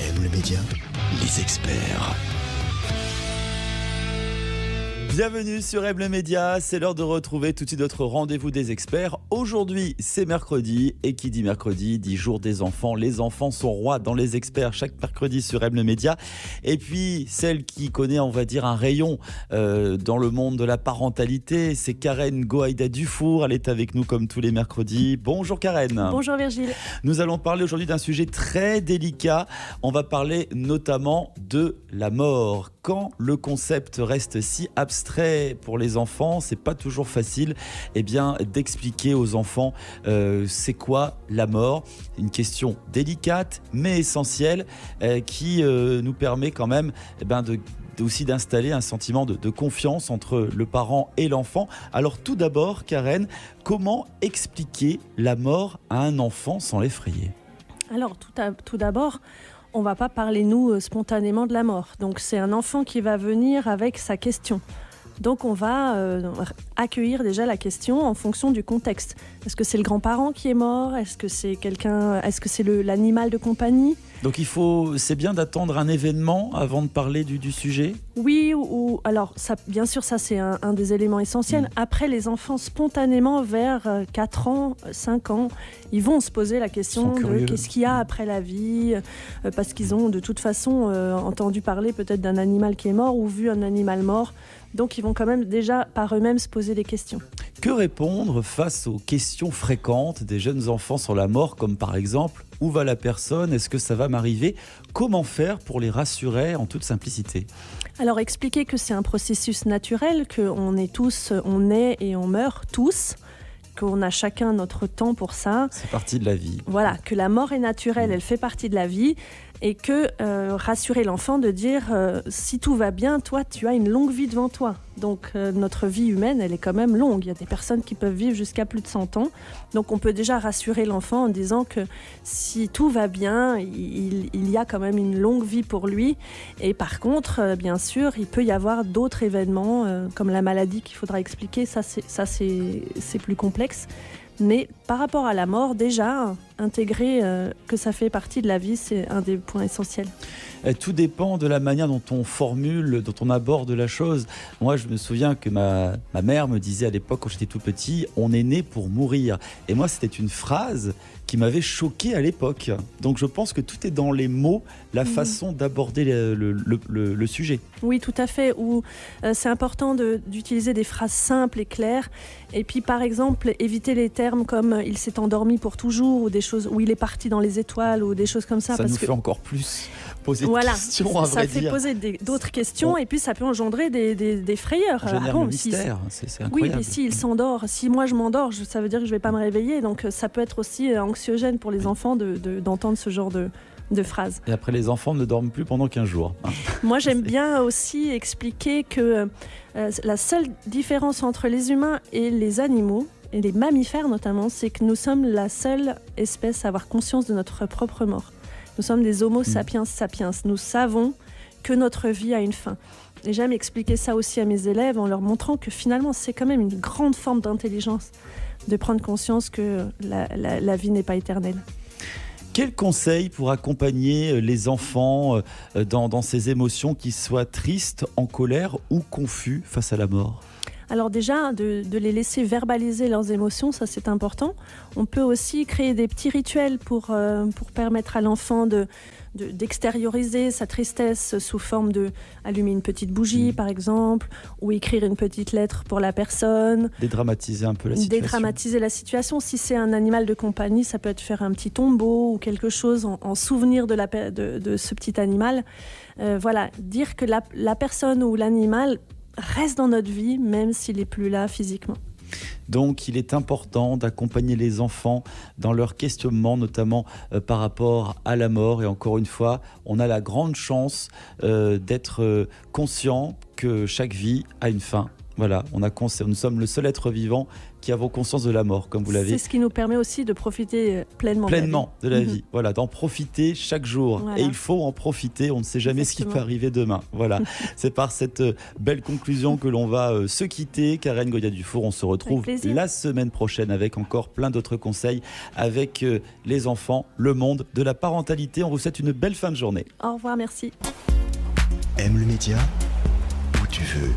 Aime le média, les experts. Bienvenue sur Aime le Média, c'est l'heure de retrouver tout de suite notre rendez-vous des experts. Aujourd'hui, c'est mercredi, et qui dit mercredi, dit jour des enfants. Les enfants sont rois dans les experts chaque mercredi sur Aime le Média. Et puis, celle qui connaît, on va dire, un rayon dans le monde de la parentalité, c'est Karen Goaïda Dufour. Elle est avec nous comme tous les mercredis. Bonjour Karen. Bonjour Virgile. Nous allons parler aujourd'hui d'un sujet très délicat. On va parler notamment de la mort. Quand le concept reste si abstrait pour les enfants, c'est pas toujours facile d'expliquer aux enfants c'est quoi la mort. Une question délicate mais essentielle qui nous permet quand même aussi d'installer un sentiment de confiance entre le parent et l'enfant. Alors tout d'abord, Karen, comment expliquer la mort à un enfant sans l'effrayer ? Alors tout d'abord, on ne va pas parler nous spontanément de la mort. Donc c'est un enfant qui va venir avec sa question. Donc on va accueillir déjà la question en fonction du contexte. Est-ce que c'est le grand-parent qui est mort ? Est-ce que c'est quelqu'un ? Est-ce que c'est l'animal de compagnie ? Donc c'est bien d'attendre un événement avant de parler du sujet ? Oui, alors ça, bien sûr, ça c'est un des éléments essentiels. Après, les enfants spontanément vers 4 ans, 5 ans, ils vont se poser la question de qu'est-ce qu'il y a après la vie, parce qu'ils ont de toute façon entendu parler peut-être d'un animal qui est mort ou vu un animal mort. Donc ils vont quand même déjà par eux-mêmes se poser des questions. Que répondre face aux questions fréquentes des jeunes enfants sur la mort, comme par exemple « Où va la personne ? Est-ce que ça va m'arriver ?» Comment faire pour les rassurer en toute simplicité ? Alors expliquer que c'est un processus naturel, qu'on est tous, on naît et on meurt tous, qu'on a chacun notre temps pour ça. C'est partie de la vie. Voilà, que la mort est naturelle, elle fait partie de la vie. Et que rassurer l'enfant de dire si tout va bien, toi tu as une longue vie devant toi. Donc notre vie humaine, elle est quand même longue. Il y a des personnes qui peuvent vivre jusqu'à plus de 100 ans. Donc on peut déjà rassurer l'enfant en disant que si tout va bien, il y a quand même une longue vie pour lui. Et par contre, bien sûr, il peut y avoir d'autres événements comme la maladie qu'il faudra expliquer. Ça c'est plus complexe. Mais par rapport à la mort, déjà, intégrer que ça fait partie de la vie, c'est un des points essentiels. Tout dépend de la manière dont on formule, dont on aborde la chose. Moi, je me souviens que ma mère me disait à l'époque, quand j'étais tout petit, « on est né pour mourir ». Et moi, c'était une phrase qui m'avait choqué à l'époque. Donc je pense que tout est dans les mots, la façon d'aborder le sujet. Oui, tout à fait. C'est important d'utiliser des phrases simples et claires. Et puis, par exemple, éviter les termes comme « il s'est endormi pour toujours » ou des choses où il est parti dans les étoiles ou des choses comme ça. Ça nous fait encore plus poser de questions, à vrai dire. Ça fait poser d'autres questions et puis ça peut engendrer des frayeurs. Ça génère le mystère, c'est incroyable. Oui, et s'il s'endort, si moi je m'endors, ça veut dire que je ne vais pas me réveiller. Donc ça peut être aussi anxiogène pour les enfants d'entendre ce genre de phrases. Et après, les enfants ne dorment plus pendant 15 jours. Moi, j'aime bien aussi expliquer que la seule différence entre les humains et les animaux, et les mammifères notamment, c'est que nous sommes la seule espèce à avoir conscience de notre propre mort. Nous sommes des homo sapiens sapiens. Nous savons que notre vie a une fin. Et j'aime expliquer ça aussi à mes élèves en leur montrant que finalement, c'est quand même une grande forme d'intelligence de prendre conscience que la vie n'est pas éternelle. Quel conseil pour accompagner les enfants dans ces émotions, qu'ils soient tristes, en colère ou confus face à la mort ? Alors déjà, de les laisser verbaliser leurs émotions, ça c'est important. On peut aussi créer des petits rituels pour permettre à l'enfant d'extérioriser sa tristesse sous forme d'allumer une petite bougie par exemple, ou écrire une petite lettre pour la personne. Dédramatiser un peu la situation. Dédramatiser la situation. Si c'est un animal de compagnie, ça peut être faire un petit tombeau ou quelque chose en souvenir de ce petit animal. Voilà, dire que la personne ou l'animal reste dans notre vie, même s'il n'est plus là physiquement. Donc il est important d'accompagner les enfants dans leur questionnement, notamment par rapport à la mort. Et encore une fois, on a la grande chance d'être conscient que chaque vie a une fin. Voilà, nous sommes le seul être vivant qui avons conscience de la mort, comme vous l'avez. C'est ce qui nous permet aussi de profiter pleinement de la vie. Voilà, d'en profiter chaque jour. Voilà. Et il faut en profiter, on ne sait jamais ce qui peut arriver demain. Voilà, c'est par cette belle conclusion que l'on va se quitter. Karen Goya-Dufour, on se retrouve la semaine prochaine avec encore plein d'autres conseils avec les enfants, le monde de la parentalité. On vous souhaite une belle fin de journée. Au revoir, merci. Aime le média où tu veux.